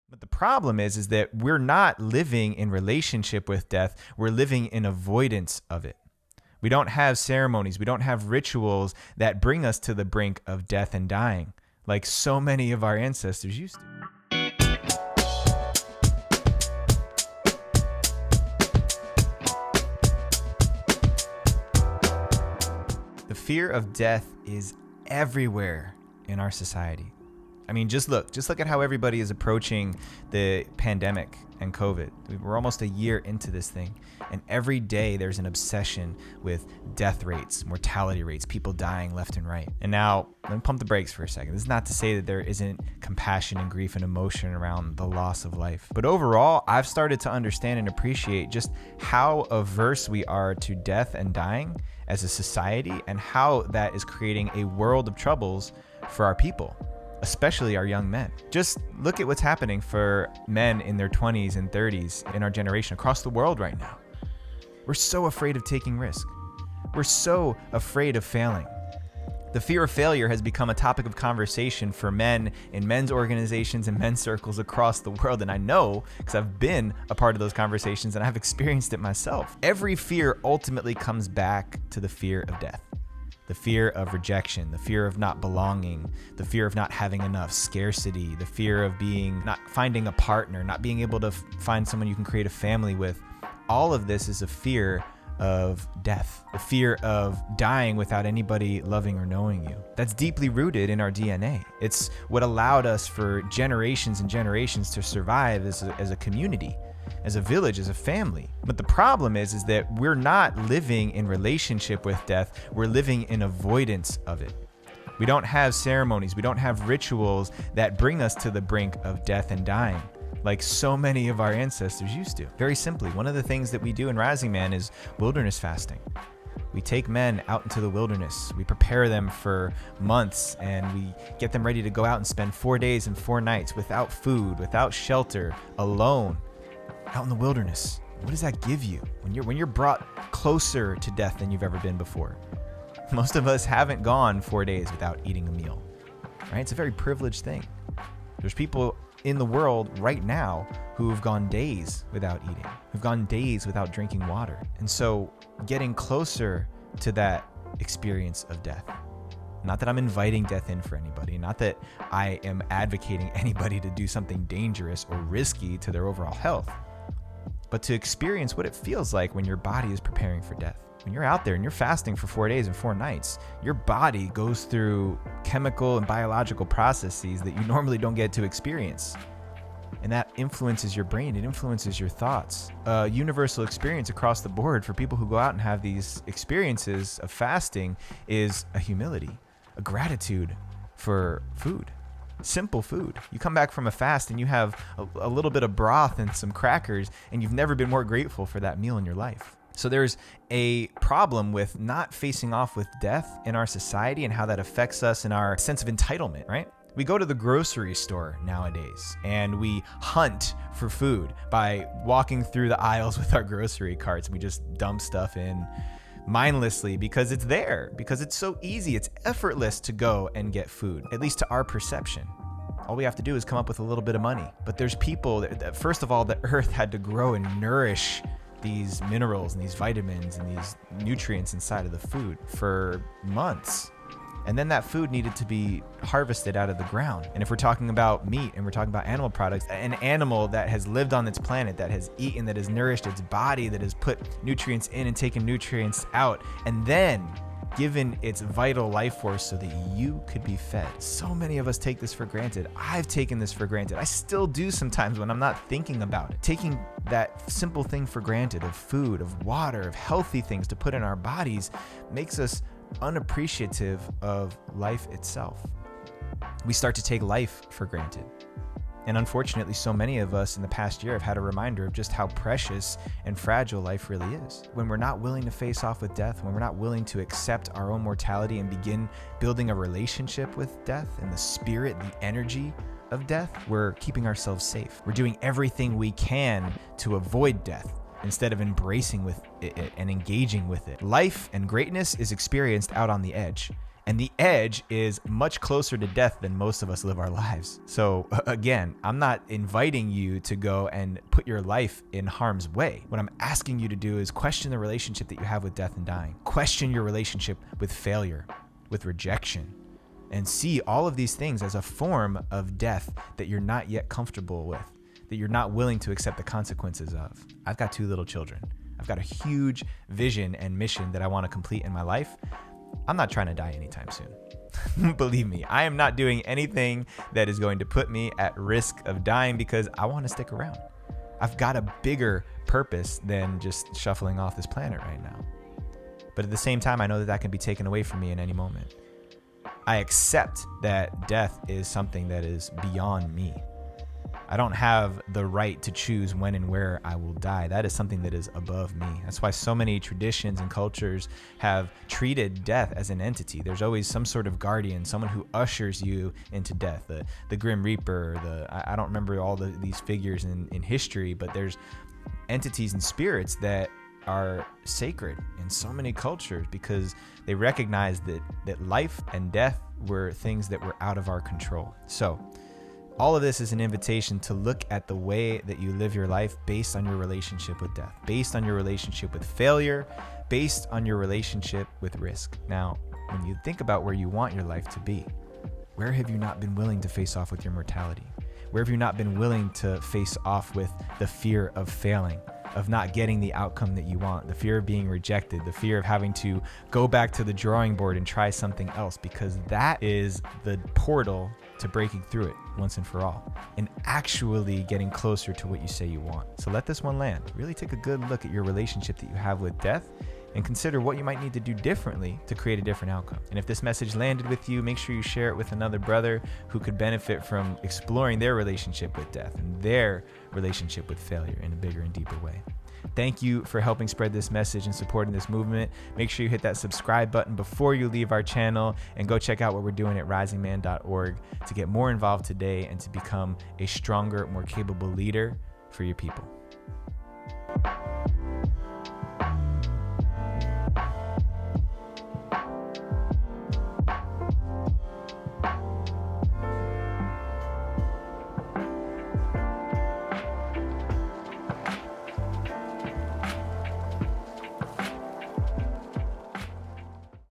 But the problem is that we're not living in relationship with death. We're living in avoidance of it. We don't have ceremonies. We don't have rituals that bring us to the brink of death and dying, like so many of our ancestors used to. The fear of death is everywhere in our society. I mean, just look at how everybody is approaching the pandemic and COVID. We're almost a year into this thing, and every day there's an obsession with death rates, mortality rates, people dying left and right. And now, let me pump the brakes for a second. This is not to say that there isn't compassion and grief and emotion around the loss of life. But overall, I've started to understand and appreciate just how averse we are to death and dying as a society, and how that is creating a world of troubles for our people, especially our young men. Just look at what's happening for men in their 20s and 30s in our generation across the world right now. We're so afraid of taking risk. We're so afraid of failing. The fear of failure has become a topic of conversation for men in men's organizations and men's circles across the world. And I know because I've been a part of those conversations and I've experienced it myself. Every fear ultimately comes back to the fear of death. The fear of rejection, the fear of not belonging, the fear of not having enough, scarcity, the fear of not finding a partner, not being able to find someone you can create a family with. All of this is a fear of death, the fear of dying without anybody loving or knowing you. That's deeply rooted in our DNA. It's what allowed us for generations and generations to survive as a community, as a village, as a family. But the problem is that we're not living in relationship with death. We're living in avoidance of it. We don't have ceremonies. We don't have rituals that bring us to the brink of death and dying, like so many of our ancestors used to. Very simply, one of the things that we do in Rising Man is wilderness fasting. We take men out into the wilderness. We prepare them for months, and we get them ready to go out and spend 4 days and 4 nights without food, without shelter, alone, out in the wilderness. What does that give you when you're brought closer to death than you've ever been before? Most of us haven't gone 4 days without eating a meal, right? It's a very privileged thing. There's people in the world right now who have gone days without eating, who've gone days without drinking water. And so getting closer to that experience of death, not that I'm inviting death in for anybody, not that I am advocating anybody to do something dangerous or risky to their overall health, but to experience what it feels like when your body is preparing for death. When you're out there and you're fasting for 4 days and 4 nights, your body goes through chemical and biological processes that you normally don't get to experience. And that influences your brain. It influences your thoughts. A universal experience across the board for people who go out and have these experiences of fasting is a humility, a gratitude for food. Simple food. You come back from a fast and you have a little bit of broth and some crackers, and you've never been more grateful for that meal in your life. So there's a problem with not facing off with death in our society and how that affects us in our sense of entitlement, right? We go to the grocery store nowadays and we hunt for food by walking through the aisles with our grocery carts. We just dump stuff in mindlessly because it's there, because it's so easy. It's effortless to go and get food, at least to our perception. All we have to do is come up with a little bit of money. But there's people that first of all, the earth had to grow and nourish these minerals and these vitamins and these nutrients inside of the food for months. And then that food needed to be harvested out of the ground. And if we're talking about meat and we're talking about animal products, an animal that has lived on this planet, that has eaten, that has nourished its body, that has put nutrients in and taken nutrients out, and then given its vital life force so that you could be fed. So many of us take this for granted. I've taken this for granted. I still do sometimes when I'm not thinking about it. Taking that simple thing for granted of food, of water, of healthy things to put in our bodies makes us unappreciative of life itself. We start to take life for granted. And unfortunately, so many of us in the past year have had a reminder of just how precious and fragile life really is. When we're not willing to face off with death, when we're not willing to accept our own mortality and begin building a relationship with death and the spirit, the energy of death, we're keeping ourselves safe. We're doing everything we can to avoid death instead of embracing with it and engaging with it. Life and greatness is experienced out on the edge. And the edge is much closer to death than most of us live our lives. So again, I'm not inviting you to go and put your life in harm's way. What I'm asking you to do is question the relationship that you have with death and dying. Question your relationship with failure, with rejection, and see all of these things as a form of death that you're not yet comfortable with, that you're not willing to accept the consequences of. I've got 2 little children. I've got a huge vision and mission that I want to complete in my life. I'm not trying to die anytime soon. Believe me, I am not doing anything that is going to put me at risk of dying because I want to stick around. I've got a bigger purpose than just shuffling off this planet right now. But at the same time, I know that that can be taken away from me in any moment. I accept that death is something that is beyond me. I don't have the right to choose when and where I will die. That is something that is above me. That's why so many traditions and cultures have treated death as an entity. There's always some sort of guardian, someone who ushers you into death. The Grim Reaper, I don't remember all these figures in history, but there's entities and spirits that are sacred in so many cultures because they recognize that life and death were things that were out of our control. So all of this is an invitation to look at the way that you live your life based on your relationship with death, based on your relationship with failure, based on your relationship with risk. Now, when you think about where you want your life to be, where have you not been willing to face off with your mortality? Where have you not been willing to face off with the fear of failing, of not getting the outcome that you want, the fear of being rejected, the fear of having to go back to the drawing board and try something else, because that is the portal to breaking through it once and for all and actually getting closer to what you say you want. So let this one land. Really take a good look at your relationship that you have with death and consider what you might need to do differently to create a different outcome. And if this message landed with you, make sure you share it with another brother who could benefit from exploring their relationship with death and their relationship with failure in a bigger and deeper way. Thank you for helping spread this message and supporting this movement. Make sure you hit that subscribe button before you leave our channel and go check out what we're doing at risingman.org to get more involved today and to become a stronger, more capable leader for your people.